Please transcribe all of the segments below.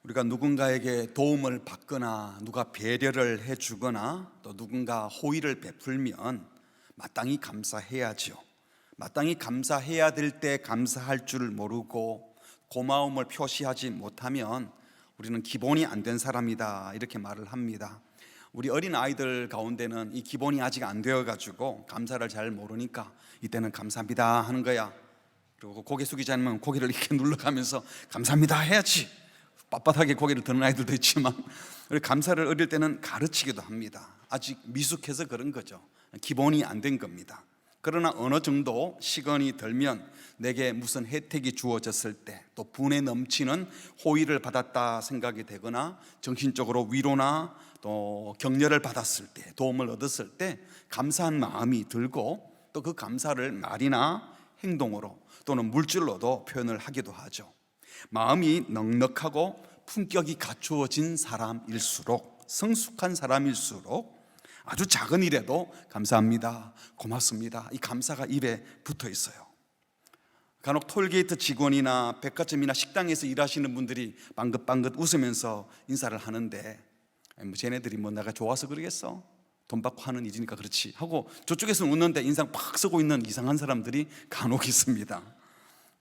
우리가 누군가에게 도움을 받거나 누가 배려를 해주거나 또 누군가 호의를 베풀면 마땅히 감사해야죠. 마땅히 감사해야 될 때 감사할 줄 모르고 고마움을 표시하지 못하면 우리는 기본이 안 된 사람이다, 이렇게 말을 합니다. 우리 어린 아이들 가운데는 이 기본이 아직 안 되어가지고 감사를 잘 모르니까 이때는 감사합니다 하는 거야. 그리고 고개 숙이지 않으면 고개를 이렇게 눌러가면서 감사합니다 해야지, 빳빳하게 고개를 드는 아이들도 있지만, 우리 감사를 어릴 때는 가르치기도 합니다. 아직 미숙해서 그런 거죠. 기본이 안 된 겁니다. 그러나 어느 정도 시간이 들면 내게 무슨 혜택이 주어졌을 때, 또 분에 넘치는 호의를 받았다 생각이 되거나 정신적으로 위로나 또 격려를 받았을 때, 도움을 얻었을 때 감사한 마음이 들고, 또 그 감사를 말이나 행동으로 또는 물질로도 표현을 하기도 하죠. 마음이 넉넉하고 품격이 갖추어진 사람일수록, 성숙한 사람일수록 아주 작은 일에도 감사합니다, 고맙습니다, 이 감사가 입에 붙어 있어요. 간혹 톨게이트 직원이나 백화점이나 식당에서 일하시는 분들이 방긋방긋 웃으면서 인사를 하는데, 쟤네들이 뭐 내가 좋아서 그러겠어? 돈 받고 하는 일이니까 그렇지 하고 저쪽에서는 웃는데 인상 팍 쓰고 있는 이상한 사람들이 간혹 있습니다.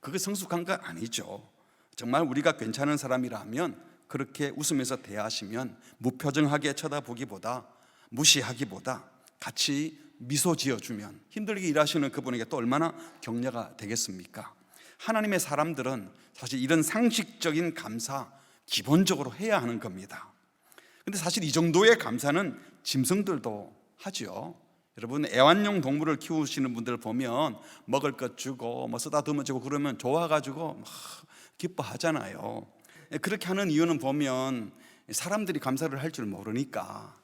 그게 성숙한 거 아니죠. 정말 우리가 괜찮은 사람이라면 그렇게 웃으면서 대하시면 무표정하게 쳐다보기보다, 무시하기보다 같이 미소 지어주면 힘들게 일하시는 그분에게 또 얼마나 격려가 되겠습니까? 하나님의 사람들은 사실 이런 상식적인 감사 기본적으로 해야 하는 겁니다. 근데 사실 이 정도의 감사는 짐승들도 하죠. 여러분, 애완용 동물을 키우시는 분들 보면 먹을 것 주고 뭐 쓰다듬어 주고 그러면 좋아가지고 막 기뻐하잖아요. 그렇게 하는 이유는 보면 사람들이 감사를 할 줄 모르니까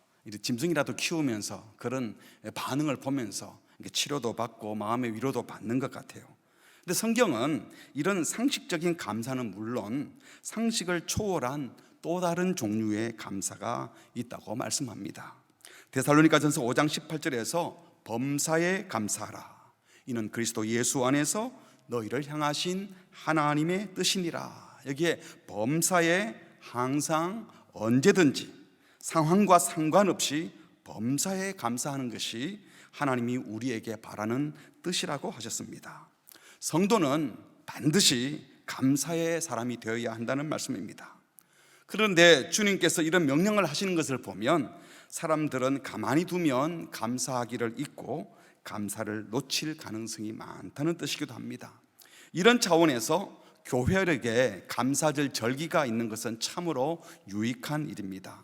짐승이라도 키우면서 그런 반응을 보면서 치료도 받고 마음의 위로도 받는 것 같아요. 근데 성경은 이런 상식적인 감사는 물론 상식을 초월한 또 다른 종류의 감사가 있다고 말씀합니다. 데살로니가전서 5장 18절에서 범사에 감사하라, 이는 그리스도 예수 안에서 너희를 향하신 하나님의 뜻이니라. 여기에 범사에 항상 언제든지 상황과 상관없이 범사에 감사하는 것이 하나님이 우리에게 바라는 뜻이라고 하셨습니다. 성도는 반드시 감사의 사람이 되어야 한다는 말씀입니다. 그런데 주님께서 이런 명령을 하시는 것을 보면 사람들은 가만히 두면 감사하기를 잊고 감사를 놓칠 가능성이 많다는 뜻이기도 합니다. 이런 차원에서 교회력에 감사절 절기가 있는 것은 참으로 유익한 일입니다.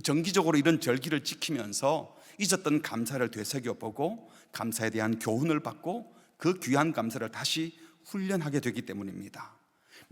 정기적으로 이런 절기를 지키면서 잊었던 감사를 되새겨보고 감사에 대한 교훈을 받고 그 귀한 감사를 다시 훈련하게 되기 때문입니다.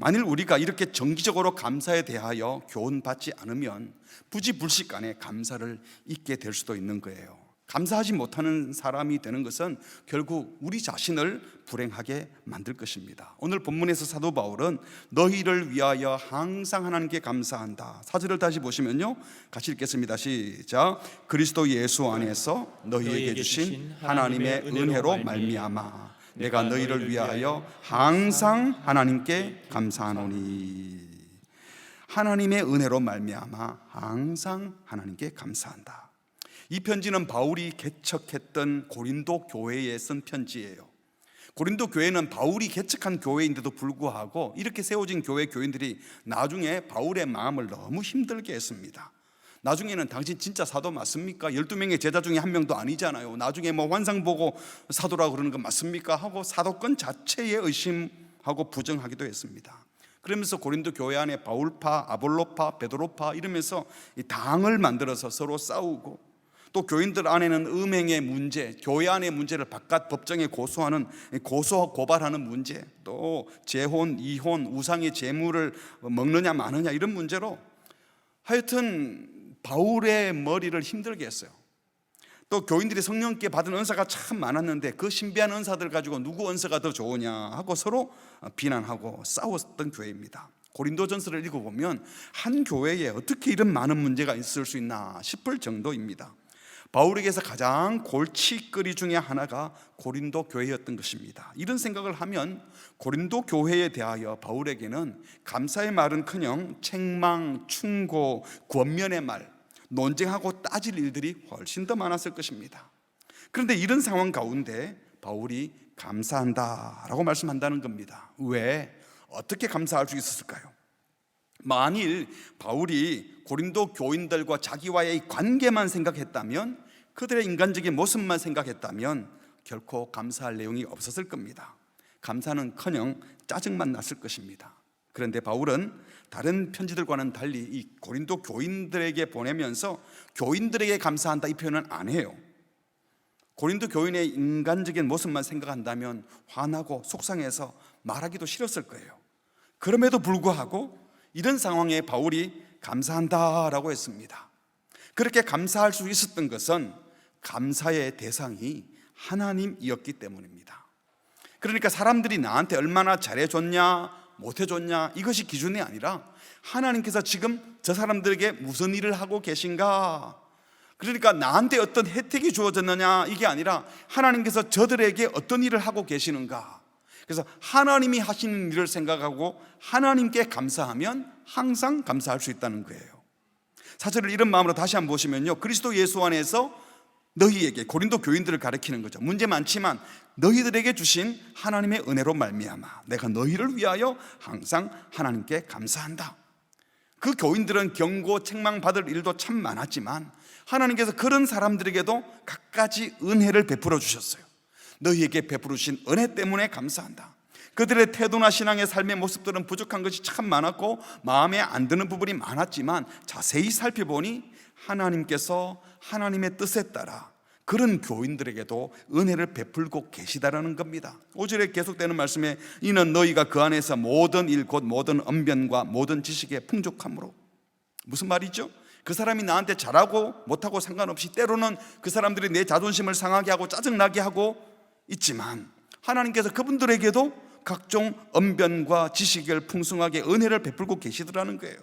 만일 우리가 이렇게 정기적으로 감사에 대하여 교훈받지 않으면 부지불식간에 감사를 잊게 될 수도 있는 거예요. 감사하지 못하는 사람이 되는 것은 결국 우리 자신을 불행하게 만들 것입니다. 오늘 본문에서 사도 바울은 너희를 위하여 항상 하나님께 감사한다. 4절을 다시 보시면요, 같이 읽겠습니다. 시작. 그리스도 예수 안에서 너희에게 주신 하나님의 은혜로 말미암아 내가 너희를 위하여 항상 하나님께 감사하노니. 하나님의 은혜로 말미암아 항상 하나님께 감사한다. 이 편지는 바울이 개척했던 고린도 교회에 쓴 편지예요. 고린도 교회는 바울이 개척한 교회인데도 불구하고 이렇게 세워진 교회 교인들이 나중에 바울의 마음을 너무 힘들게 했습니다. 나중에는 당신 진짜 사도 맞습니까? 12명의 제자 중에 한 명도 아니잖아요. 나중에 뭐 환상 보고 사도라고 그러는 거 맞습니까? 하고 사도권 자체에 의심하고 부정하기도 했습니다. 그러면서 고린도 교회 안에 바울파, 아볼로파, 베드로파 이러면서 이 당을 만들어서 서로 싸우고, 또 교인들 안에는 음행의 문제, 교회 안의 문제를 바깥 법정에 고소하는 고발하는 문제, 또 재혼, 이혼, 우상의 재물을 먹느냐 마느냐 이런 문제로 하여튼 바울의 머리를 힘들게 했어요. 또 교인들이 성령께 받은 은사가 참 많았는데 그 신비한 은사들 가지고 누구 은사가 더 좋으냐 하고 서로 비난하고 싸웠던 교회입니다. 고린도전서를 읽어보면 한 교회에 어떻게 이런 많은 문제가 있을 수 있나 싶을 정도입니다. 바울에게서 가장 골칫거리 중에 하나가 고린도 교회였던 것입니다. 이런 생각을 하면 고린도 교회에 대하여 바울에게는 감사의 말은커녕 책망, 충고, 권면의 말, 논쟁하고 따질 일들이 훨씬 더 많았을 것입니다. 그런데 이런 상황 가운데 바울이 감사한다라고 말씀한다는 겁니다. 왜? 어떻게 감사할 수 있었을까요? 만일 바울이 고린도 교인들과 자기와의 관계만 생각했다면, 그들의 인간적인 모습만 생각했다면 결코 감사할 내용이 없었을 겁니다. 감사는커녕 짜증만 났을 것입니다. 그런데 바울은 다른 편지들과는 달리 이 고린도 교인들에게 보내면서 교인들에게 감사한다 이 표현은 안 해요. 고린도 교인의 인간적인 모습만 생각한다면 화나고 속상해서 말하기도 싫었을 거예요. 그럼에도 불구하고 이런 상황에 바울이 감사한다라고 했습니다. 그렇게 감사할 수 있었던 것은 감사의 대상이 하나님이었기 때문입니다. 그러니까 사람들이 나한테 얼마나 잘해줬냐 못해줬냐 이것이 기준이 아니라 하나님께서 지금 저 사람들에게 무슨 일을 하고 계신가, 그러니까 나한테 어떤 혜택이 주어졌느냐 이게 아니라 하나님께서 저들에게 어떤 일을 하고 계시는가. 그래서 하나님이 하시는 일을 생각하고 하나님께 감사하면 항상 감사할 수 있다는 거예요. 사절을 이런 마음으로 다시 한번 보시면요, 그리스도 예수 안에서 너희에게, 고린도 교인들을 가리키는 거죠. 문제 많지만 너희들에게 주신 하나님의 은혜로 말미암아 내가 너희를 위하여 항상 하나님께 감사한다. 그 교인들은 경고, 책망받을 일도 참 많았지만 하나님께서 그런 사람들에게도 갖가지 은혜를 베풀어 주셨어요. 너희에게 베풀어 주신 은혜 때문에 감사한다. 그들의 태도나 신앙의 삶의 모습들은 부족한 것이 참 많았고 마음에 안 드는 부분이 많았지만 자세히 살펴보니 하나님께서 하나님의 뜻에 따라 그런 교인들에게도 은혜를 베풀고 계시다라는 겁니다. 5절에 계속되는 말씀에 이는 너희가 그 안에서 모든 일 곧 모든 언변과 모든 지식에 풍족함으로. 무슨 말이죠? 그 사람이 나한테 잘하고 못하고 상관없이 때로는 그 사람들이 내 자존심을 상하게 하고 짜증나게 하고 있지만 하나님께서 그분들에게도 각종 언변과 지식을 풍성하게 은혜를 베풀고 계시더라는 거예요.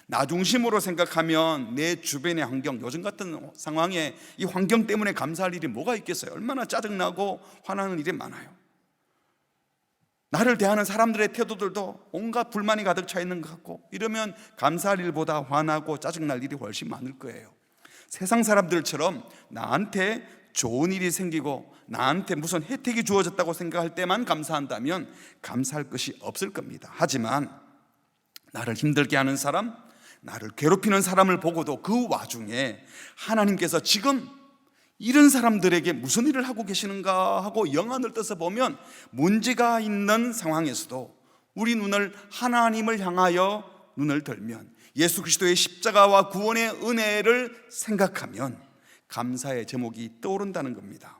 나 중심으로 생각하면 내 주변의 환경, 요즘 같은 상황에 이 환경 때문에 감사할 일이 뭐가 있겠어요? 얼마나 짜증나고 화나는 일이 많아요. 나를 대하는 사람들의 태도들도 온갖 불만이 가득 차 있는 것 같고, 이러면 감사할 일보다 화나고 짜증날 일이 훨씬 많을 거예요. 세상 사람들처럼 나한테 좋은 일이 생기고 나한테 무슨 혜택이 주어졌다고 생각할 때만 감사한다면 감사할 것이 없을 겁니다. 하지만 나를 힘들게 하는 사람, 나를 괴롭히는 사람을 보고도 그 와중에 하나님께서 지금 이런 사람들에게 무슨 일을 하고 계시는가 하고 영안을 떠서 보면 문제가 있는 상황에서도 우리 눈을 하나님을 향하여 눈을 들면 예수 그리스도의 십자가와 구원의 은혜를 생각하면 감사의 제목이 떠오른다는 겁니다.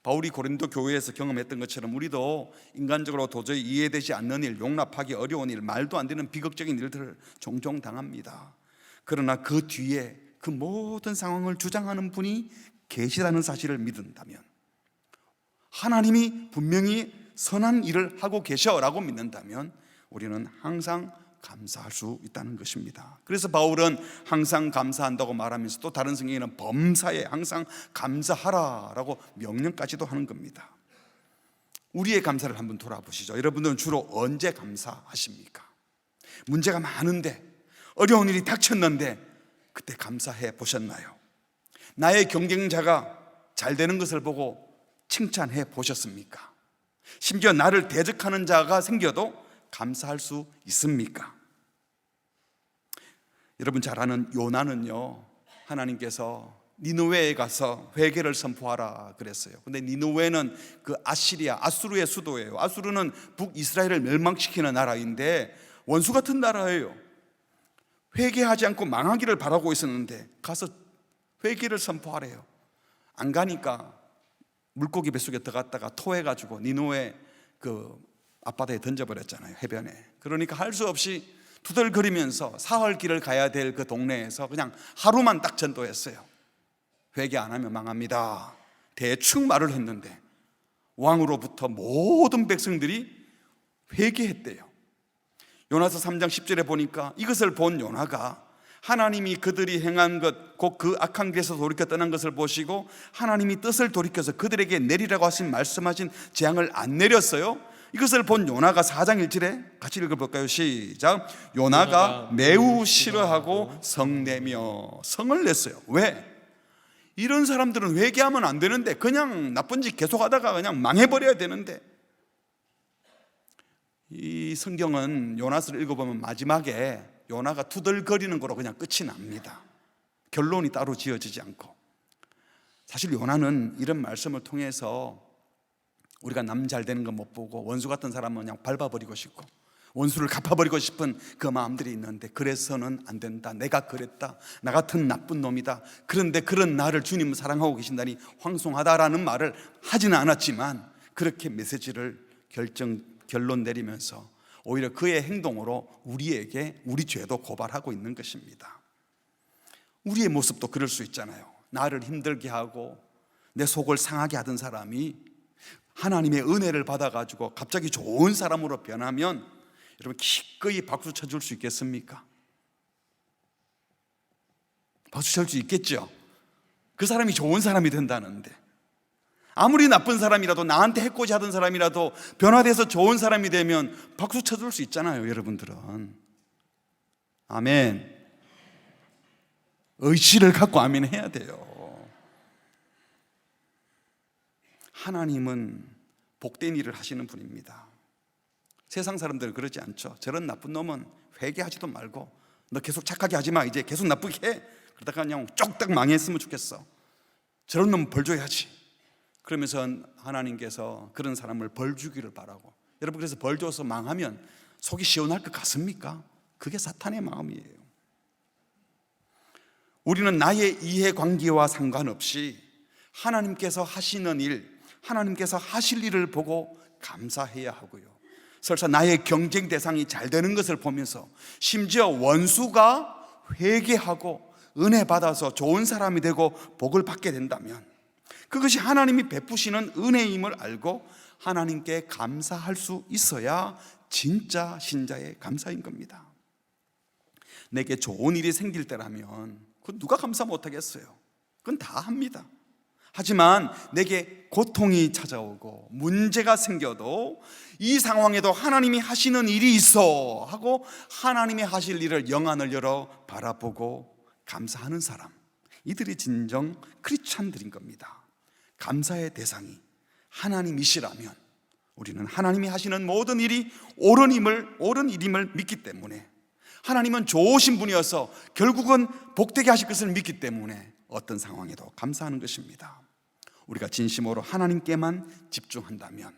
바울이 고린도 교회에서 경험했던 것처럼 우리도 인간적으로 도저히 이해되지 않는 일, 용납하기 어려운 일, 말도 안 되는 비극적인 일들을 종종 당합니다. 그러나 그 뒤에 그 모든 상황을 주장하는 분이 계시다는 사실을 믿는다면, 하나님이 분명히 선한 일을 하고 계셔라고 믿는다면 우리는 항상 감사할 수 있다는 것입니다. 그래서 바울은 항상 감사한다고 말하면서 또 다른 성경에는 범사에 항상 감사하라라고 명령까지도 하는 겁니다. 우리의 감사를 한번 돌아보시죠. 여러분들은 주로 언제 감사하십니까? 문제가 많은데, 어려운 일이 닥쳤는데 그때 감사해 보셨나요? 나의 경쟁자가 잘 되는 것을 보고 칭찬해 보셨습니까? 심지어 나를 대적하는 자가 생겨도 감사할 수 있습니까? 여러분 잘 아는 요나는요, 하나님께서 니느웨에 가서 회개를 선포하라 그랬어요. 근데 니느웨는 그 아수르의 수도예요. 아수르는 북이스라엘을 멸망시키는 나라인데 원수 같은 나라예요. 회개하지 않고 망하기를 바라고 있었는데 가서 회개를 선포하래요. 안 가니까 물고기 뱃속에 들어갔다가 토해가지고 니느웨 그 앞바다에 던져버렸잖아요, 해변에. 그러니까 할 수 없이 투덜거리면서 사흘 길을 가야 될 그 동네에서 그냥 하루만 딱 전도했어요. 회개 안 하면 망합니다. 대충 말을 했는데 왕으로부터 모든 백성들이 회개했대요. 요나서 3장 10절에 보니까 이것을 본 요나가 하나님이 그들이 행한 것, 곧 그 악한 길에서 돌이켜 떠난 것을 보시고 하나님이 뜻을 돌이켜서 그들에게 내리라고 말씀하신 재앙을 안 내렸어요. 이것을 본 요나가 4장 1절에 같이 읽어볼까요? 시작. 요나가 매우 싫어하고 성내며 성을 냈어요. 왜? 이런 사람들은 회개하면 안 되는데 그냥 나쁜 짓 계속하다가 그냥 망해버려야 되는데, 이 성경은 요나서를 읽어보면 마지막에 요나가 투덜거리는 거로 그냥 끝이 납니다. 결론이 따로 지어지지 않고. 사실 요나는 이런 말씀을 통해서 우리가 남 잘 되는 거 못 보고 원수 같은 사람은 그냥 밟아버리고 싶고 원수를 갚아버리고 싶은 그 마음들이 있는데, 그래서는 안 된다, 내가 그랬다, 나 같은 나쁜 놈이다, 그런데 그런 나를 주님은 사랑하고 계신다니 황송하다라는 말을 하지는 않았지만 그렇게 메시지를 결론 내리면서 오히려 그의 행동으로 우리에게 우리 죄도 고발하고 있는 것입니다. 우리의 모습도 그럴 수 있잖아요. 나를 힘들게 하고 내 속을 상하게 하던 사람이 하나님의 은혜를 받아가지고 갑자기 좋은 사람으로 변하면 여러분 기꺼이 박수 쳐줄 수 있겠습니까? 박수 칠 수 있겠죠? 그 사람이 좋은 사람이 된다는데. 아무리 나쁜 사람이라도, 나한테 해코지 하던 사람이라도 변화돼서 좋은 사람이 되면 박수 쳐줄 수 있잖아요, 여러분들은. 아멘. 의지를 갖고 아멘 해야 돼요. 하나님은 복된 일을 하시는 분입니다. 세상 사람들은 그러지 않죠. 저런 나쁜 놈은 회개하지도 말고 너 계속 착하게 하지 마, 이제 계속 나쁘게 해, 그러다가 그냥 쪽딱 망했으면 좋겠어, 저런 놈은 벌 줘야지, 그러면서 하나님께서 그런 사람을 벌 주기를 바라고. 여러분, 그래서 벌 줘서 망하면 속이 시원할 것 같습니까? 그게 사탄의 마음이에요. 우리는 나의 이해관계와 상관없이 하나님께서 하시는 일, 하나님께서 하실 일을 보고 감사해야 하고요, 설사 나의 경쟁 대상이 잘 되는 것을 보면서 심지어 원수가 회개하고 은혜 받아서 좋은 사람이 되고 복을 받게 된다면 그것이 하나님이 베푸시는 은혜임을 알고 하나님께 감사할 수 있어야 진짜 신자의 감사인 겁니다. 내게 좋은 일이 생길 때라면 그건 누가 감사 못하겠어요? 그건 다 합니다. 하지만 내게 고통이 찾아오고 문제가 생겨도 이 상황에도 하나님이 하시는 일이 있어 하고 하나님이 하실 일을 영안을 열어 바라보고 감사하는 사람, 이들이 진정 크리스찬들인 겁니다. 감사의 대상이 하나님이시라면 우리는 하나님이 하시는 모든 일이 옳은 일임을 믿기 때문에, 하나님은 좋으신 분이어서 결국은 복되게 하실 것을 믿기 때문에 어떤 상황에도 감사하는 것입니다. 우리가 진심으로 하나님께만 집중한다면,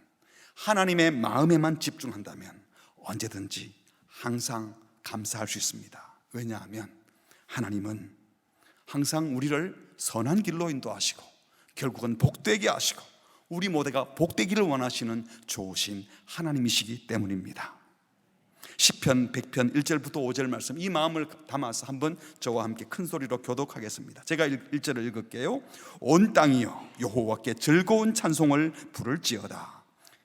하나님의 마음에만 집중한다면 언제든지 항상 감사할 수 있습니다. 왜냐하면 하나님은 항상 우리를 선한 길로 인도하시고 결국은 복되게 하시고 우리 모두가 복되기를 원하시는 좋으신 하나님이시기 때문입니다. 시편 100편 1절부터 5절 말씀, 이 마음을 담아서 한번 저와 함께 큰 소리로 교독하겠습니다. 제가 1절을 읽을게요. 온 땅이여 여호와께 즐거운 찬송을 부를지어다.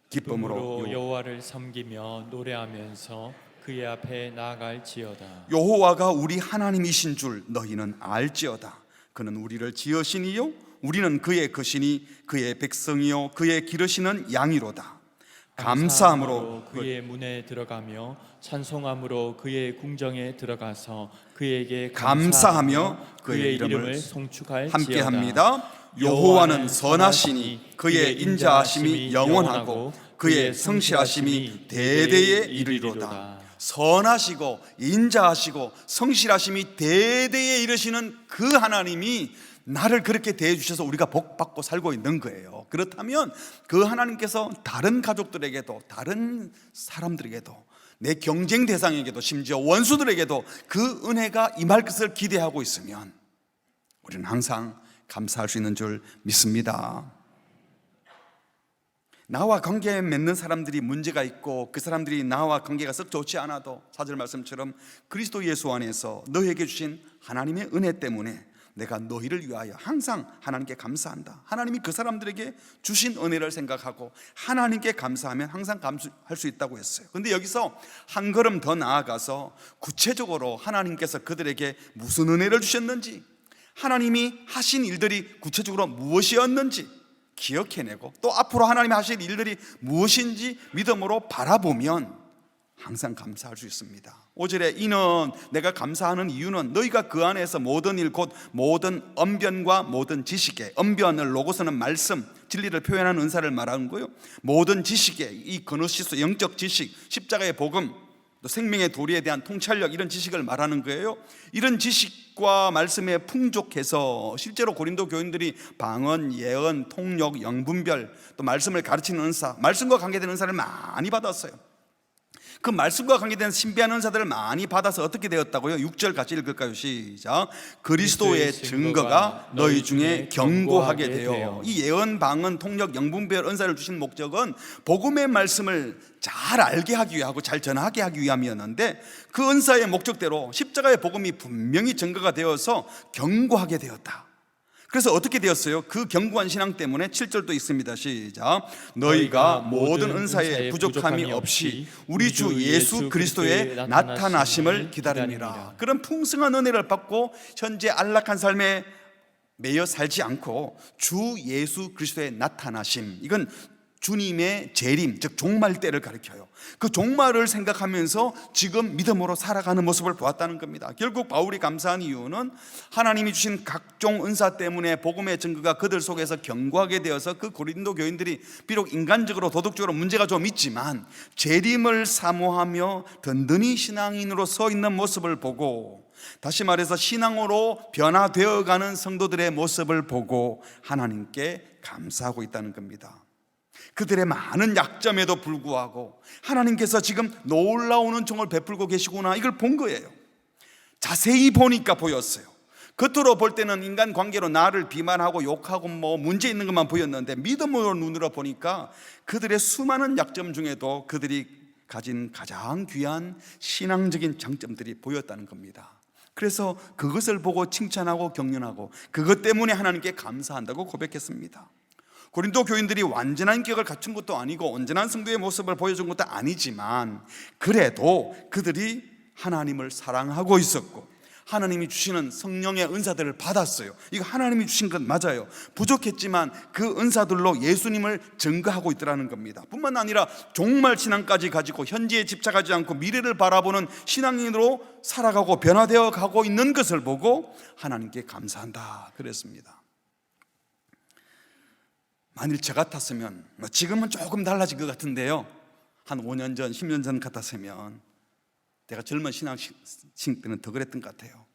기쁨으로 여호와를 섬기며 노래하면서 그의 앞에 나아갈지어다. 여호와가 우리 하나님이신 줄 너희는 알지어다. 그는 우리를 지으시니요 우리는 그의 것이니 그의 백성이요 그의 기르시는 양이로다. 감사함으로 그의 문에 들어가며 찬송함으로 그의 궁정에 들어가서 그에게 감사하며 그의 이름을 송축할지어다. 함께합니다. 여호와는 선하시니 그의 인자하심이 영원하고 그의 성실하심이 대대에 이르리로다. 선하시고 인자하시고 성실하심이 대대에 이르시는 그 하나님이 나를 그렇게 대해 주셔서 우리가 복받고 살고 있는 거예요. 그렇다면 그 하나님께서 다른 가족들에게도, 다른 사람들에게도, 내 경쟁 대상에게도, 심지어 원수들에게도 그 은혜가 임할 것을 기대하고 있으면 우리는 항상 감사할 수 있는 줄 믿습니다. 나와 관계 맺는 사람들이 문제가 있고 그 사람들이 나와 관계가 썩 좋지 않아도 4절 말씀처럼 그리스도 예수 안에서 너에게 주신 하나님의 은혜 때문에 내가 너희를 위하여 항상 하나님께 감사한다. 하나님이 그 사람들에게 주신 은혜를 생각하고 하나님께 감사하면 항상 감사할 수 있다고 했어요. 근데 여기서 한 걸음 더 나아가서 구체적으로 하나님께서 그들에게 무슨 은혜를 주셨는지, 하나님이 하신 일들이 구체적으로 무엇이었는지 기억해내고, 또 앞으로 하나님이 하실 일들이 무엇인지 믿음으로 바라보면 항상 감사할 수 있습니다. 5절에 이는 내가 감사하는 이유는 너희가 그 안에서 모든 일 곧 모든 언변과 모든 지식에, 언변을 로고스는 말씀, 진리를 표현하는 은사를 말하는 거예요. 모든 지식에, 이 그노시스, 영적 지식, 십자가의 복음, 또 생명의 도리에 대한 통찰력, 이런 지식을 말하는 거예요. 이런 지식과 말씀에 풍족해서 실제로 고린도 교인들이 방언, 예언, 통역, 영분별, 또 말씀을 가르치는 은사, 말씀과 관계된 은사를 많이 받았어요. 그 말씀과 관계된 신비한 은사들을 많이 받아서 어떻게 되었다고요? 6절 같이 읽을까요? 시작. 그리스도의 증거가 너희 중에 견고하게 되어. 이 예언, 방언, 통역, 영분별 은사를 주신 목적은 복음의 말씀을 잘 알게 하기 위하고 잘 전하게 하기 위함이었는데, 그 은사의 목적대로 십자가의 복음이 분명히 증거가 되어서 견고하게 되었다. 그래서 어떻게 되었어요? 그 견고한 신앙 때문에 7절도 있습니다. 시작. 너희가 모든 은사에 부족함이 없이 우리 주 예수 그리스도의 나타나심을 기다립니다. 그런 풍성한 은혜를 받고 현재 안락한 삶에 매여 살지 않고 주 예수 그리스도의 나타나심, 이건 주님의 재림, 즉 종말 때를 가리켜요. 그 종말을 생각하면서 지금 믿음으로 살아가는 모습을 보았다는 겁니다. 결국 바울이 감사한 이유는 하나님이 주신 각종 은사 때문에 복음의 증거가 그들 속에서 견고하게 되어서 그 고린도 교인들이 비록 인간적으로 도덕적으로 문제가 좀 있지만 재림을 사모하며 든든히 신앙인으로 서 있는 모습을 보고, 다시 말해서 신앙으로 변화되어가는 성도들의 모습을 보고 하나님께 감사하고 있다는 겁니다. 그들의 많은 약점에도 불구하고 하나님께서 지금 놀라운 은총을 베풀고 계시구나, 이걸 본 거예요. 자세히 보니까 보였어요. 겉으로 볼 때는 인간관계로 나를 비난하고 욕하고 문제 있는 것만 보였는데, 믿음으로 눈으로 보니까 그들의 수많은 약점 중에도 그들이 가진 가장 귀한 신앙적인 장점들이 보였다는 겁니다. 그래서 그것을 보고 칭찬하고 격려하고 그것 때문에 하나님께 감사한다고 고백했습니다. 고린도 교인들이 완전한 기억을 갖춘 것도 아니고 온전한 성도의 모습을 보여준 것도 아니지만, 그래도 그들이 하나님을 사랑하고 있었고 하나님이 주시는 성령의 은사들을 받았어요. 이거 하나님이 주신 것 맞아요. 부족했지만 그 은사들로 예수님을 증거하고 있더라는 겁니다. 뿐만 아니라 종말 신앙까지 가지고 현재에 집착하지 않고 미래를 바라보는 신앙인으로 살아가고 변화되어 가고 있는 것을 보고 하나님께 감사한다 그랬습니다. 만일 저 같았으면, 지금은 조금 달라진 것 같은데요, 한 5년 전, 10년 전 같았으면, 내가 젊은 신앙생 때는 더 그랬던 것 같아요.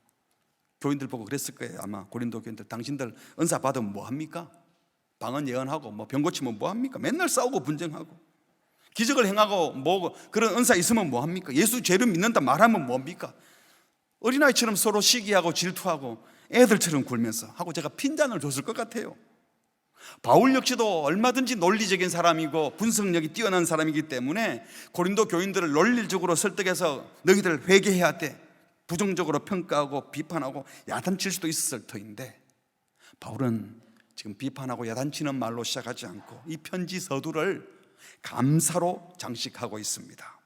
교인들 보고 그랬을 거예요. 아마 고린도 교인들, 당신들 은사 받으면 뭐합니까? 방언 예언하고 병 고치면 뭐합니까? 맨날 싸우고 분쟁하고 기적을 행하고 그런 은사 있으면 뭐합니까? 예수 죄를 믿는다 말하면 뭐합니까? 어린아이처럼 서로 시기하고 질투하고 애들처럼 굴면서 하고 제가 핀잔을 줬을 것 같아요. 바울 역시도 얼마든지 논리적인 사람이고 분석력이 뛰어난 사람이기 때문에 고린도 교인들을 논리적으로 설득해서 너희들 회개해야 돼, 부정적으로 평가하고 비판하고 야단칠 수도 있었을 터인데, 바울은 지금 비판하고 야단치는 말로 시작하지 않고 이 편지 서두를 감사로 장식하고 있습니다.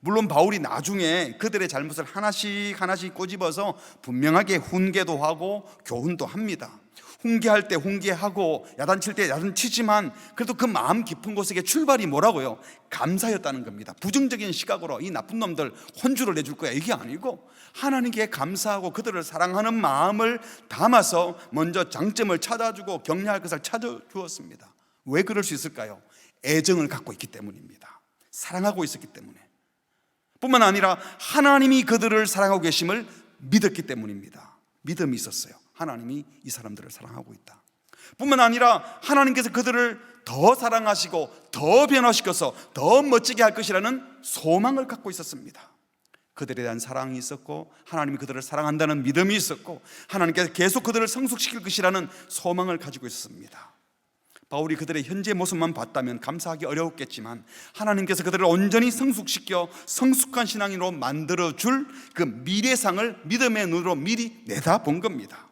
물론 바울이 나중에 그들의 잘못을 하나씩 꼬집어서 분명하게 훈계도 하고 교훈도 합니다. 훈계할 때 훈계하고 야단칠 때 야단치지만 그래도 그 마음 깊은 곳에 출발이 뭐라고요? 감사였다는 겁니다. 부정적인 시각으로 이 나쁜 놈들 혼주를 내줄 거야, 이게 아니고 하나님께 감사하고 그들을 사랑하는 마음을 담아서 먼저 장점을 찾아주고 격려할 것을 찾아주었습니다. 왜 그럴 수 있을까요? 애정을 갖고 있기 때문입니다. 사랑하고 있었기 때문에. 뿐만 아니라 하나님이 그들을 사랑하고 계심을 믿었기 때문입니다. 믿음이 있었어요. 하나님이 이 사람들을 사랑하고 있다. 뿐만 아니라 하나님께서 그들을 더 사랑하시고 더 변화시켜서 더 멋지게 할 것이라는 소망을 갖고 있었습니다. 그들에 대한 사랑이 있었고 하나님이 그들을 사랑한다는 믿음이 있었고 하나님께서 계속 그들을 성숙시킬 것이라는 소망을 가지고 있었습니다. 바울이 그들의 현재 모습만 봤다면 감사하기 어려웠겠지만 하나님께서 그들을 온전히 성숙시켜 성숙한 신앙인으로 만들어줄 그 미래상을 믿음의 눈으로 미리 내다본 겁니다.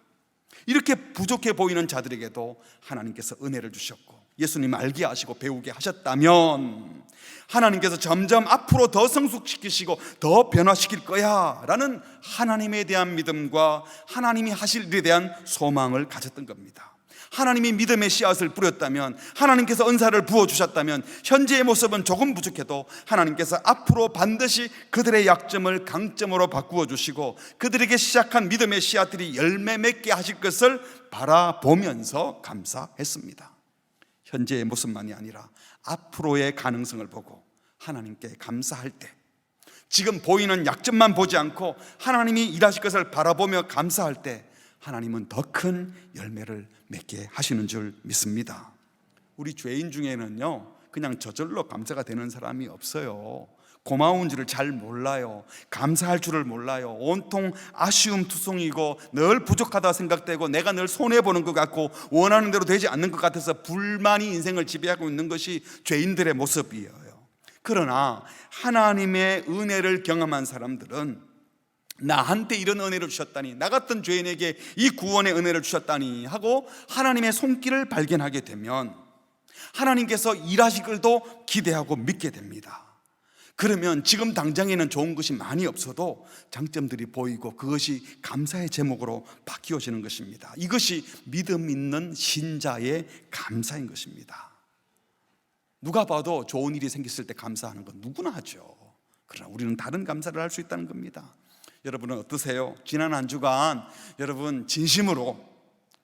이렇게 부족해 보이는 자들에게도 하나님께서 은혜를 주셨고 예수님 알게 하시고 배우게 하셨다면 하나님께서 점점 앞으로 더 성숙시키시고 더 변화시킬 거야 라는 하나님에 대한 믿음과 하나님이 하실 일에 대한 소망을 가졌던 겁니다. 하나님이 믿음의 씨앗을 뿌렸다면, 하나님께서 은사를 부어주셨다면, 현재의 모습은 조금 부족해도 하나님께서 앞으로 반드시 그들의 약점을 강점으로 바꾸어 주시고 그들에게 시작한 믿음의 씨앗들이 열매 맺게 하실 것을 바라보면서 감사했습니다. 현재의 모습만이 아니라 앞으로의 가능성을 보고 하나님께 감사할 때, 지금 보이는 약점만 보지 않고 하나님이 일하실 것을 바라보며 감사할 때 하나님은 더 큰 열매를 맺게 하시는 줄 믿습니다. 우리 죄인 중에는요, 그냥 저절로 감사가 되는 사람이 없어요. 고마운 줄을 잘 몰라요. 감사할 줄을 몰라요. 온통 아쉬움 투성이고 늘 부족하다 생각되고 내가 늘 손해보는 것 같고 원하는 대로 되지 않는 것 같아서 불만이 인생을 지배하고 있는 것이 죄인들의 모습이에요. 그러나 하나님의 은혜를 경험한 사람들은 나한테 이런 은혜를 주셨다니, 나 같은 죄인에게 이 구원의 은혜를 주셨다니 하고 하나님의 손길을 발견하게 되면 하나님께서 일하실 것도 기대하고 믿게 됩니다. 그러면 지금 당장에는 좋은 것이 많이 없어도 장점들이 보이고 그것이 감사의 제목으로 바뀌어지는 것입니다. 이것이 믿음 있는 신자의 감사인 것입니다. 누가 봐도 좋은 일이 생겼을 때 감사하는 건 누구나 하죠. 그러나 우리는 다른 감사를 할 수 있다는 겁니다. 여러분은 어떠세요? 지난 한 주간 여러분 진심으로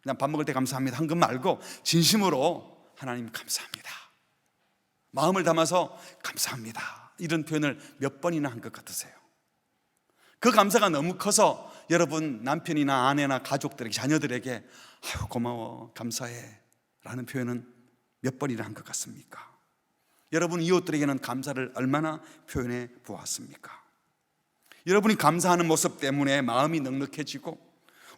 그냥 밥 먹을 때 감사합니다 한 것 말고 진심으로 하나님 감사합니다, 마음을 담아서 감사합니다, 이런 표현을 몇 번이나 한 것 같으세요? 그 감사가 너무 커서 여러분 남편이나 아내나 가족들에게, 자녀들에게 아유 고마워, 감사해 라는 표현은 몇 번이나 한 것 같습니까? 여러분 이웃들에게는 감사를 얼마나 표현해 보았습니까? 여러분이 감사하는 모습 때문에 마음이 넉넉해지고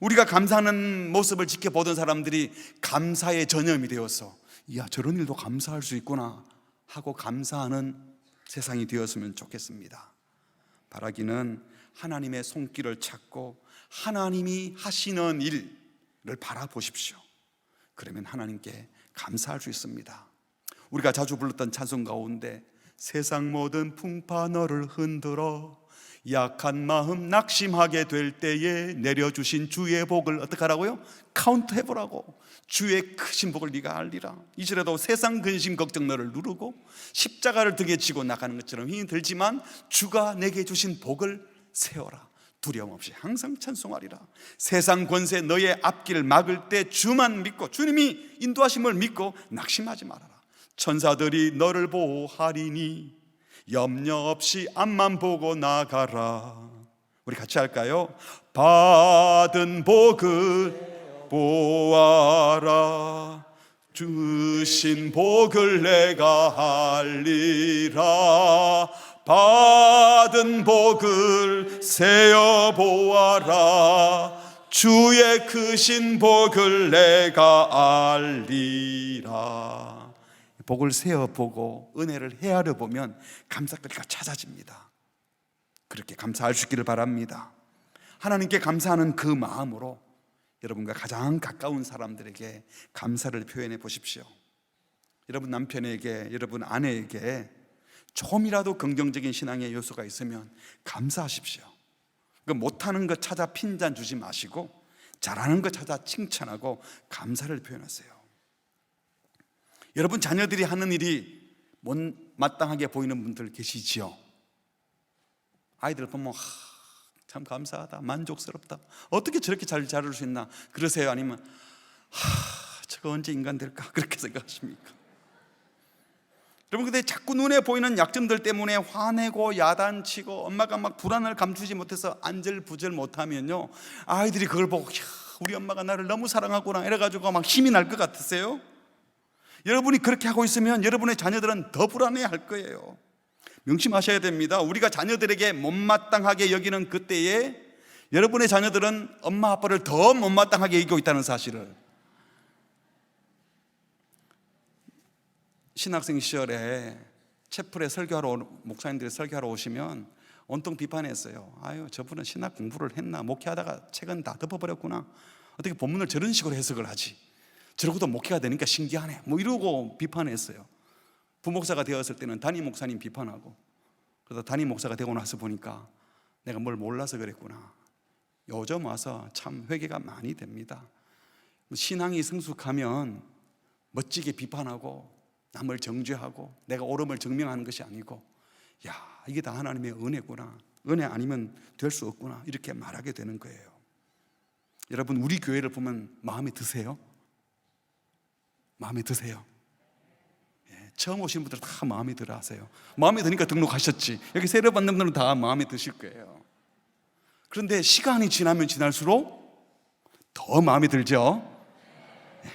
우리가 감사하는 모습을 지켜보던 사람들이 감사의 전염이 되어서 이야 저런 일도 감사할 수 있구나 하고 감사하는 세상이 되었으면 좋겠습니다. 바라기는 하나님의 손길을 찾고 하나님이 하시는 일을 바라보십시오. 그러면 하나님께 감사할 수 있습니다. 우리가 자주 불렀던 찬송 가운데 세상 모든 풍파 너를 흔들어 약한 마음 낙심하게 될 때에 내려주신 주의 복을 어떻게 하라고요? 카운트 해보라고. 주의 크신 복을 네가 알리라. 이제라도 세상 근심 걱정 너를 누르고 십자가를 등에 지고 나가는 것처럼 힘이 들지만 주가 내게 주신 복을 세워라. 두려움 없이 항상 찬송하리라. 세상 권세 너의 앞길을 막을 때 주만 믿고 주님이 인도하심을 믿고 낙심하지 말아라. 천사들이 너를 보호하리니 염려 없이 앞만 보고 나가라. 우리 같이 할까요? 받은 복을 보아라. 주신 복을 내가 알리라. 받은 복을 세어 보아라. 주의 크신 복을 내가 알리라. 복을 세어보고 은혜를 헤아려 보면 감사거리가 찾아집니다. 그렇게 감사할 수 있기를 바랍니다. 하나님께 감사하는 그 마음으로 여러분과 가장 가까운 사람들에게 감사를 표현해 보십시오. 여러분 남편에게, 여러분 아내에게 조금이라도 긍정적인 신앙의 요소가 있으면 감사하십시오. 그 못하는 것 찾아 핀잔 주지 마시고 잘하는 것 찾아 칭찬하고 감사를 표현하세요. 여러분 자녀들이 하는 일이 못마땅하게 보이는 분들 계시지요? 아이들 보면 참 감사하다, 만족스럽다, 어떻게 저렇게 잘 자랄 수 있나 그러세요? 아니면 저거 언제 인간 될까 그렇게 생각하십니까? 여러분 근데 자꾸 눈에 보이는 약점들 때문에 화내고 야단치고 엄마가 막 불안을 감추지 못해서 안절부절 못하면요 아이들이 그걸 보고 우리 엄마가 나를 너무 사랑하구나 이래가지고 막 힘이 날 것 같으세요? 여러분이 그렇게 하고 있으면 여러분의 자녀들은 더 불안해할 거예요. 명심하셔야 됩니다. 우리가 자녀들에게 못마땅하게 여기는 그때에 여러분의 자녀들은 엄마 아빠를 더 못마땅하게 여기고 있다는 사실을. 신학생 시절에 채플에 설교하러 목사님들이 설교하러 오시면 온통 비판했어요. 아유 저분은 신학 공부를 했나 목회하다가 책은 다 덮어버렸구나. 어떻게 본문을 저런 식으로 해석을 하지? 저러고도 목회가 되니까 신기하네. 뭐 이러고 비판했어요. 부목사가 되었을 때는 담임 목사님 비판하고, 그래서 담임 목사가 되고 나서 보니까 내가 뭘 몰라서 그랬구나. 요즘 와서 참 회개가 많이 됩니다. 신앙이 성숙하면 멋지게 비판하고 남을 정죄하고 내가 옳음을 증명하는 것이 아니고, 야, 이게 다 하나님의 은혜구나, 은혜 아니면 될 수 없구나, 이렇게 말하게 되는 거예요. 여러분, 우리 교회를 보면 마음에 드세요? 마음에 드세요? 예, 처음 오신 분들 다 마음에 들어 하세요. 마음에 드니까 등록하셨지. 여기 세례 받는 분들은 다 마음에 드실 거예요. 그런데 시간이 지나면 지날수록 더 마음에 들죠? 예,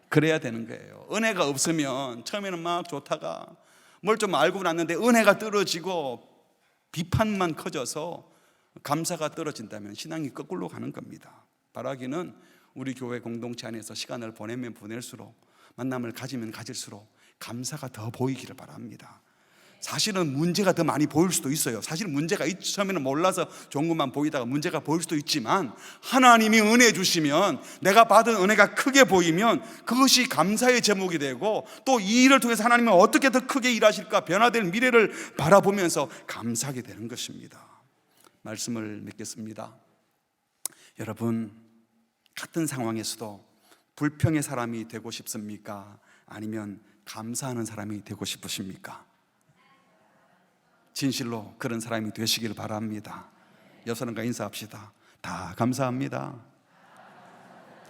그래야 되는 거예요. 은혜가 없으면 처음에는 막 좋다가 뭘 좀 알고 났는데 은혜가 떨어지고 비판만 커져서 감사가 떨어진다면 신앙이 거꾸로 가는 겁니다. 바라기는 우리 교회 공동체 안에서 시간을 보내면 보낼수록, 만남을 가지면 가질수록 감사가 더 보이기를 바랍니다. 사실은 문제가 더 많이 보일 수도 있어요. 사실 문제가 처음에는 몰라서 좋은 것만 보이다가 문제가 보일 수도 있지만, 하나님이 은혜 주시면, 내가 받은 은혜가 크게 보이면 그것이 감사의 제목이 되고, 또 이 일을 통해서 하나님은 어떻게 더 크게 일하실까, 변화될 미래를 바라보면서 감사하게 되는 것입니다. 말씀을 맺겠습니다. 여러분, 같은 상황에서도 불평의 사람이 되고 싶습니까? 아니면 감사하는 사람이 되고 싶으십니까? 진실로 그런 사람이 되시길 바랍니다. 여사님과 인사합시다. 다 감사합니다.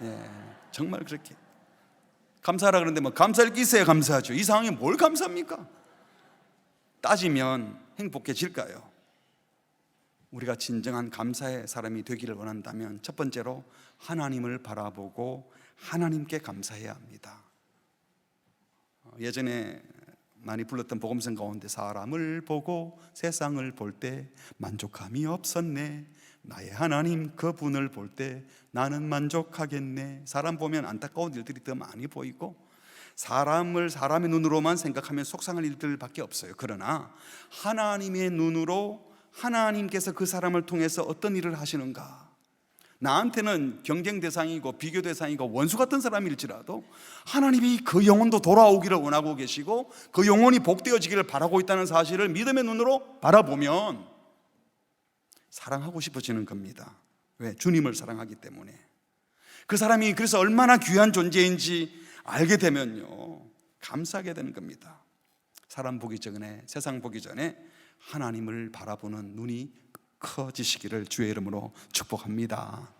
예, 정말 그렇게 감사하라 그러는데 뭐 감사할 게 있어야 감사하죠. 이 상황에 뭘 감사합니까? 따지면 행복해질까요? 우리가 진정한 감사의 사람이 되기를 원한다면 첫 번째로 하나님을 바라보고 하나님께 감사해야 합니다. 예전에 많이 불렀던 복음성 가운데, 사람을 보고 세상을 볼 때 만족함이 없었네, 나의 하나님 그분을 볼 때 나는 만족하겠네. 사람 보면 안타까운 일들이 더 많이 보이고, 사람을 사람의 눈으로만 생각하면 속상할 일들밖에 없어요. 그러나 하나님의 눈으로, 하나님께서 그 사람을 통해서 어떤 일을 하시는가, 나한테는 경쟁 대상이고 비교 대상이고 원수 같은 사람일지라도 하나님이 그 영혼도 돌아오기를 원하고 계시고 그 영혼이 복되어지기를 바라고 있다는 사실을 믿음의 눈으로 바라보면 사랑하고 싶어지는 겁니다. 왜? 주님을 사랑하기 때문에. 그 사람이 그래서 얼마나 귀한 존재인지 알게 되면요, 감사하게 되는 겁니다. 사람 보기 전에, 세상 보기 전에 하나님을 바라보는 눈이 커지시기를 주의 이름으로 축복합니다.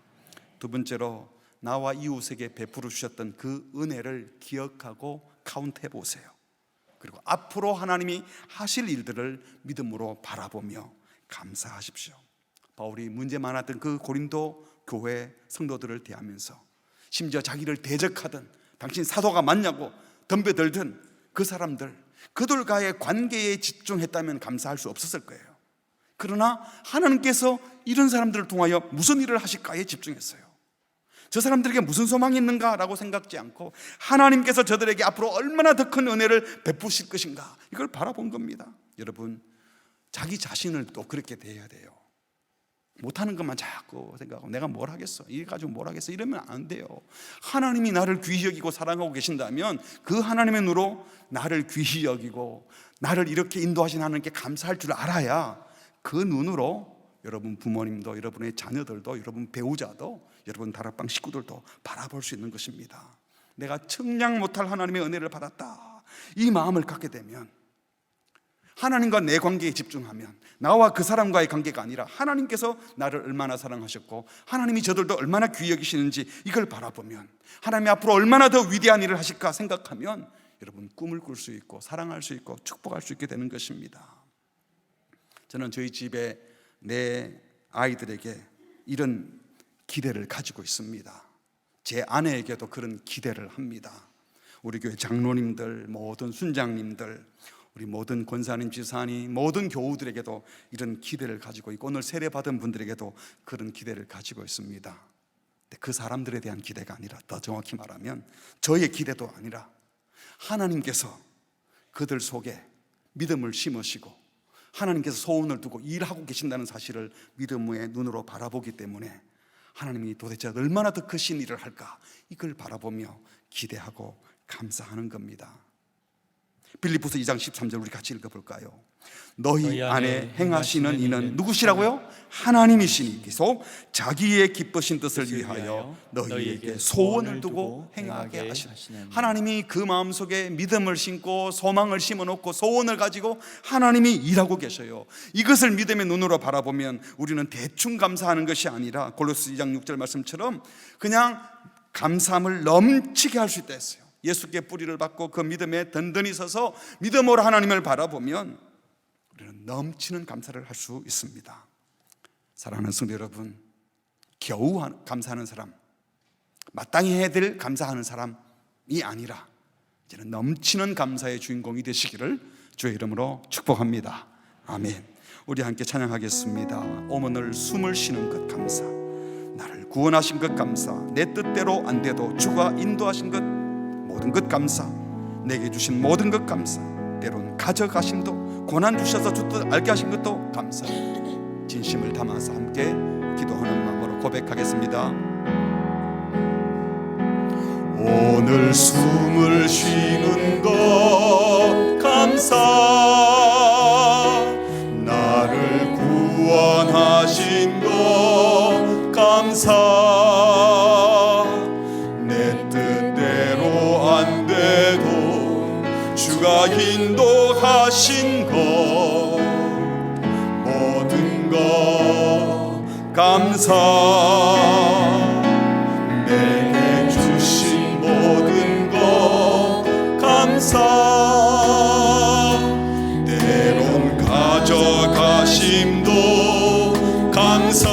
두 번째로, 나와 이웃에게 베풀어 주셨던 그 은혜를 기억하고 카운트해 보세요. 그리고 앞으로 하나님이 하실 일들을 믿음으로 바라보며 감사하십시오. 바울이 문제 많았던 그 고린도 교회 성도들을 대하면서, 심지어 자기를 대적하던, 당신 사도가 맞냐고 덤벼들던 그 사람들, 그들과의 관계에 집중했다면 감사할 수 없었을 거예요. 그러나 하나님께서 이런 사람들을 통하여 무슨 일을 하실까에 집중했어요. 저 사람들에게 무슨 소망이 있는가라고 생각지 않고 하나님께서 저들에게 앞으로 얼마나 더 큰 은혜를 베푸실 것인가, 이걸 바라본 겁니다. 여러분, 자기 자신을 또 그렇게 대해야 돼요. 못하는 것만 자꾸 생각하고 내가 뭘 하겠어, 이거 가지고 뭘 하겠어, 이러면 안 돼요. 하나님이 나를 귀히 여기고 사랑하고 계신다면 그 하나님의 눈으로 나를 귀히 여기고 나를 이렇게 인도하신 하나님께 감사할 줄 알아야 그 눈으로 여러분 부모님도, 여러분의 자녀들도, 여러분 배우자도, 여러분 다락방 식구들도 바라볼 수 있는 것입니다. 내가 측량 못할 하나님의 은혜를 받았다, 이 마음을 갖게 되면 하나님과 내 관계에 집중하면, 나와 그 사람과의 관계가 아니라 하나님께서 나를 얼마나 사랑하셨고 하나님이 저들도 얼마나 귀히 여기시는지 이걸 바라보면, 하나님이 앞으로 얼마나 더 위대한 일을 하실까 생각하면 여러분 꿈을 꿀 수 있고 사랑할 수 있고 축복할 수 있게 되는 것입니다. 저는 저희 집에 내 아이들에게 이런 기대를 가지고 있습니다. 제 아내에게도 그런 기대를 합니다. 우리 교회 장로님들, 모든 순장님들, 우리 모든 권사님, 지사님, 모든 교우들에게도 이런 기대를 가지고 있고, 오늘 세례받은 분들에게도 그런 기대를 가지고 있습니다. 그 사람들에 대한 기대가 아니라, 더 정확히 말하면 저의 기대도 아니라 하나님께서 그들 속에 믿음을 심으시고 하나님께서 소원을 두고 일하고 계신다는 사실을 믿음의 눈으로 바라보기 때문에 하나님이 도대체 얼마나 더 크신 일을 할까, 이걸 바라보며 기대하고 감사하는 겁니다. 빌립보서 2장 13절 우리 같이 읽어볼까요? 너희 안에 행하시는 이는 누구시라고요? 하나님이시니 계속 자기의 기쁘신 뜻을 위하여 너희에게 소원을 두고 행하게 하시는, 하나님이 그 마음속에 믿음을 심고 소망을 심어놓고 소원을 가지고 하나님이 일하고 계셔요. 이것을 믿음의 눈으로 바라보면 우리는 대충 감사하는 것이 아니라 골로새 2장 6절 말씀처럼 그냥 감사함을 넘치게 할 수 있다 했어요. 예수께 뿌리를 받고 그 믿음에 든든히 서서 믿음으로 하나님을 바라보면 우리는 넘치는 감사를 할 수 있습니다. 사랑하는 성도 여러분, 겨우 감사하는 사람, 마땅히 해야 될 감사하는 사람이 아니라 이제는 넘치는 감사의 주인공이 되시기를 주의 이름으로 축복합니다. 아멘. 우리 함께 찬양하겠습니다. 오늘 숨을 쉬는 것 감사, 나를 구원하신 것 감사, 내 뜻대로 안 돼도 주가 인도하신 것 모든 것 감사, 내게 주신 모든 것 감사, 때론 가져가심도 고난 주셔서 주 뜻 알게 하신 것도 감사. 진심을 담아서 함께 기도하는 마음으로 고백하겠습니다. 오늘 숨을 쉬는 것 감사, 나를 구원하신 것 감사, 내 뜻대로 안 돼도 주가 인도하신 것 모든 것 감사, 내게 주신 모든 것 감사, 때론 가져가심도 감사,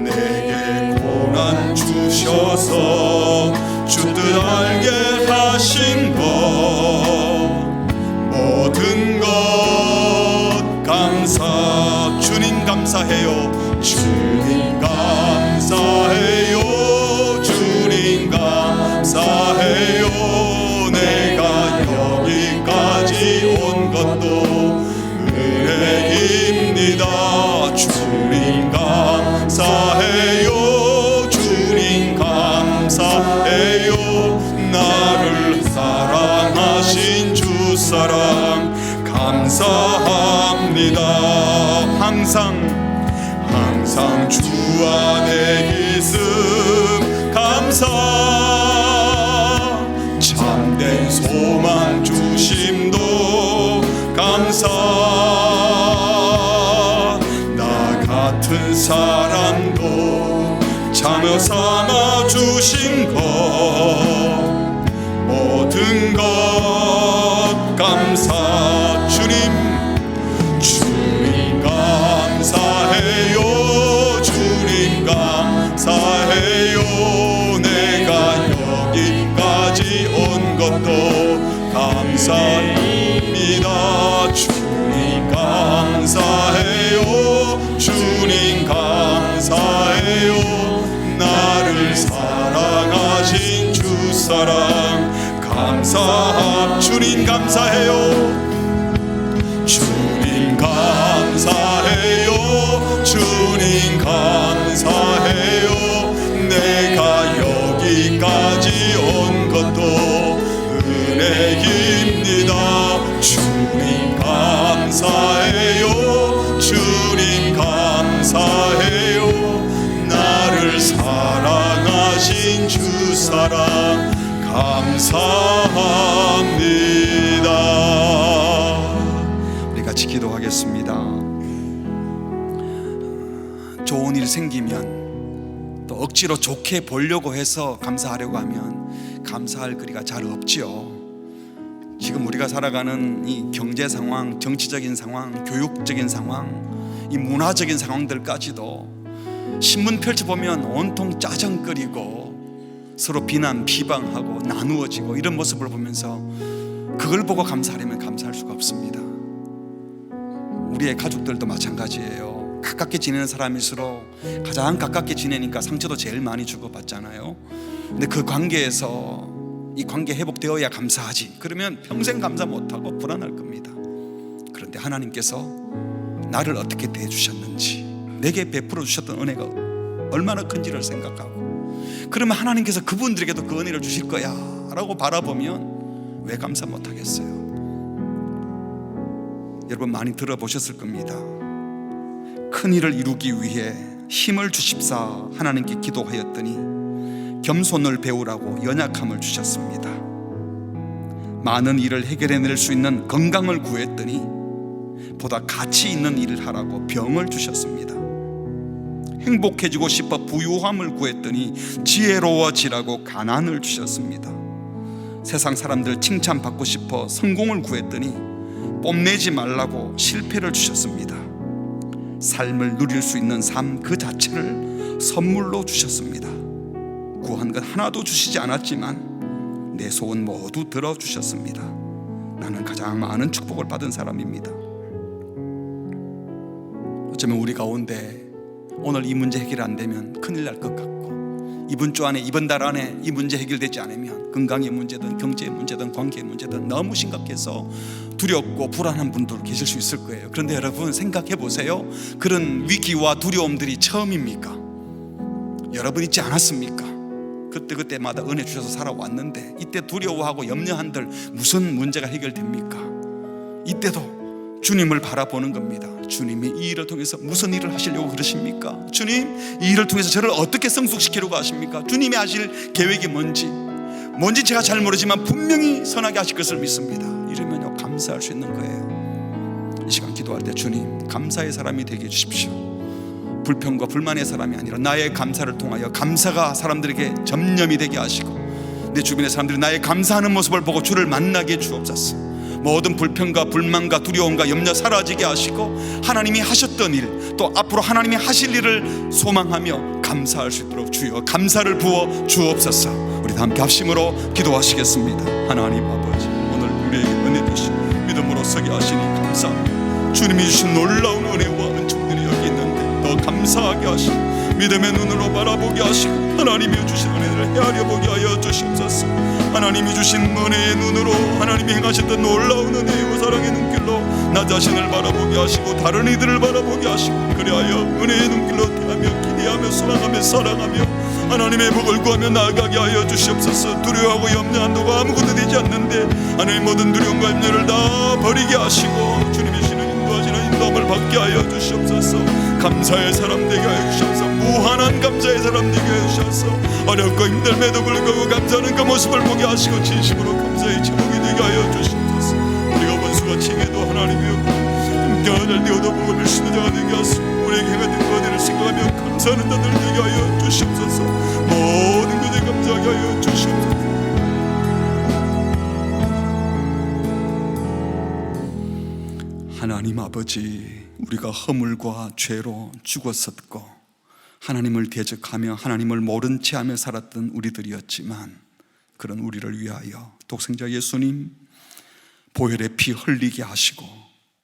내게 고난 주셔서 주 뜻 알게 하신 것 모든 것 감사. 주님 감사해요. 주님 감사해요. 주님 감사해요. 내가 여기까지 온 것도 은혜입니다. 주님 감사해요. 주님 감사해요. 나를 사랑하신 주 사랑 감사합니다. 항상 주 안에 있음 감사, 참된 소망 주심도 감사, 나 같은 사람도 자녀 삼아 주신 것 모든 것 감사. 주님 감사해요. 주님 감사해요. 내가 여기까지 온 것도 감사입니다. 주님 감사해요. 주님 감사해요. 나를 사랑하신 주 사랑 감사. 주님 감사해요. 주님 감사해요. 주님 감사해요. 내가 여기까지 온 것도 은혜입니다. 주님 감사해요. 주님 감사해요. 나를 사랑하신 주 사랑 감사합니다. 우리 같이 기도하겠습니다. 좋은 일 생기면 또 억지로 좋게 보려고 해서 감사하려고 하면 감사할 거리가 잘 없지요. 지금 우리가 살아가는 이 경제 상황, 정치적인 상황, 교육적인 상황, 이 문화적인 상황들까지도 신문 펼쳐보면 온통 짜증거리고 서로 비난, 비방하고 나누어지고 이런 모습을 보면서 그걸 보고 감사하려면 감사할 수가 없습니다. 우리의 가족들도 마찬가지예요. 가깝게 지내는 사람일수록 가장 가깝게 지내니까 상처도 제일 많이 주고받잖아요. 근데 그 관계에서 이 관계 회복되어야 감사하지, 그러면 평생 감사 못하고 불안할 겁니다. 그런데 하나님께서 나를 어떻게 대해주셨는지, 내게 베풀어 주셨던 은혜가 얼마나 큰지를 생각하고, 그러면 하나님께서 그분들에게도 그 은혜를 주실 거야 라고 바라보면 왜 감사 못하겠어요? 여러분 많이 들어보셨을 겁니다. 큰 일을 이루기 위해 힘을 주십사 하나님께 기도하였더니 겸손을 배우라고 연약함을 주셨습니다. 많은 일을 해결해낼 수 있는 건강을 구했더니 보다 가치 있는 일을 하라고 병을 주셨습니다. 행복해지고 싶어 부유함을 구했더니 지혜로워지라고 가난을 주셨습니다. 세상 사람들 칭찬받고 싶어 성공을 구했더니 뽐내지 말라고 실패를 주셨습니다. 삶을 누릴 수 있는 삶 그 자체를 선물로 주셨습니다. 구한 것 하나도 주시지 않았지만 내 소원 모두 들어주셨습니다. 나는 가장 많은 축복을 받은 사람입니다. 어쩌면 우리 가운데 오늘 이 문제 해결 안 되면 큰일 날 것 같고, 이번 주 안에, 이번 달 안에 이 문제 해결되지 않으면 건강의 문제든 경제의 문제든 관계의 문제든 너무 심각해서 두렵고 불안한 분들 계실 수 있을 거예요. 그런데 여러분 생각해 보세요. 그런 위기와 두려움들이 처음입니까? 여러분 있지 않았습니까? 그때마다 은혜 주셔서 살아왔는데, 이때 두려워하고 염려한들 무슨 문제가 해결됩니까? 이때도 주님을 바라보는 겁니다. 주님이 이 일을 통해서 무슨 일을 하시려고 그러십니까? 주님, 이 일을 통해서 저를 어떻게 성숙시키려고 하십니까? 주님이 하실 계획이 뭔지 제가 잘 모르지만 분명히 선하게 하실 것을 믿습니다. 이러면요 감사할 수 있는 거예요. 이 시간 기도할 때 주님, 감사의 사람이 되게 해주십시오. 불평과 불만의 사람이 아니라 나의 감사를 통하여 감사가 사람들에게 전념이 되게 하시고, 내 주변의 사람들이 나의 감사하는 모습을 보고 주를 만나게 주옵소서. 모든 불평과 불만과 두려움과 염려 사라지게 하시고, 하나님이 하셨던 일, 또 앞으로 하나님이 하실 일을 소망하며 감사할 수 있도록 주여 감사를 부어 주옵소서. 우리 다 함께 합심으로 기도하시겠습니다. 하나님 아버지, 오늘 우리에게 은혜 주시 믿음으로 서게 하시니 감사합니다. 주님이 주신 놀라운 은혜와 은총들이 여기 있는데 더 감사하게 하시고, 믿음의 눈으로 바라보게 하시고, 하나님이 주신 은혜를 헤아려 보게 하여 주시옵소서. 하나님이 주신 은혜의 눈으로, 하나님이 행하셨던 놀라운 은혜와 사랑의 눈길로 나 자신을 바라보게 하시고, 다른 이들을 바라보게 하시고, 그리하여 은혜의 눈길로 대하며 기대하며 소망하며 사랑하며 하나님의 복을 구하며 나아가게 하여 주시옵소서. 두려워하고 염려한 도가 아무것도 되지 않는데 하나님 모든 두려움과 염려를 다 버리게 하시고, 주님이 주시는 인도하시는 인도함을 받게 하여 주시옵소서. 감사의 사람 되게 하여 주시옵소서. 무한한 감사의 사람 되게 하여 주셔서 어렵고 힘들매도 불구하고 감사하는 그 모습을 보게 하시고, 진심으로 감사의 제목이 되게 하여 주시옵소서. 우리가 원수가 칭해도 하나님이여 경험할 때어도 복음을 쓰는 자가 되게 하시고, 우리에게 행하는 것들을 생각하며 감사하는 자들 되게 하여 주시옵소서. 모든 것에 감사하게 하여 주시옵소서. 하나님 아버지, 우리가 허물과 죄로 죽었었고 하나님을 대적하며 하나님을 모른 채 하며 살았던 우리들이었지만, 그런 우리를 위하여 독생자 예수님 보혈의 피 흘리게 하시고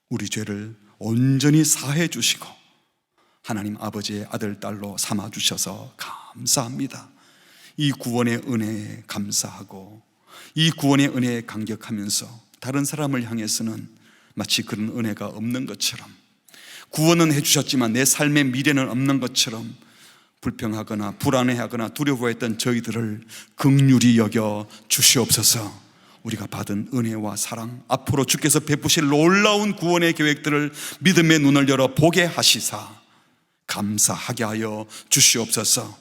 우리 죄를 온전히 사해 주시고 하나님 아버지의 아들 딸로 삼아 주셔서 감사합니다. 이 구원의 은혜에 감사하고, 이 구원의 은혜에 감격하면서 다른 사람을 향해서는 마치 그런 은혜가 없는 것처럼, 구원은 해주셨지만 내 삶의 미래는 없는 것처럼 불평하거나 불안해하거나 두려워했던 저희들을 긍휼히 여겨 주시옵소서. 우리가 받은 은혜와 사랑, 앞으로 주께서 베푸실 놀라운 구원의 계획들을 믿음의 눈을 열어 보게 하시사 감사하게 하여 주시옵소서.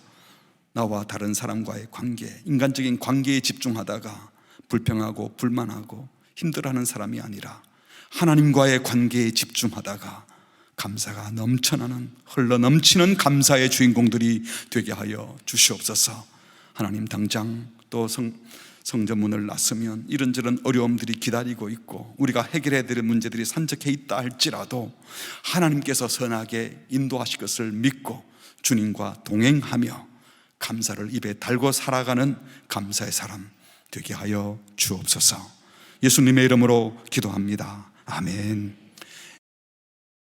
나와 다른 사람과의 관계, 인간적인 관계에 집중하다가 불평하고 불만하고 힘들어하는 사람이 아니라 하나님과의 관계에 집중하다가 감사가 넘쳐나는, 흘러넘치는 감사의 주인공들이 되게 하여 주시옵소서. 하나님, 당장 또 성전문을 나서면 이런저런 어려움들이 기다리고 있고 우리가 해결해야 될 문제들이 산적해 있다 할지라도 하나님께서 선하게 인도하실 것을 믿고 주님과 동행하며 감사를 입에 달고 살아가는 감사의 사람 되게 하여 주옵소서. 예수님의 이름으로 기도합니다. 아멘.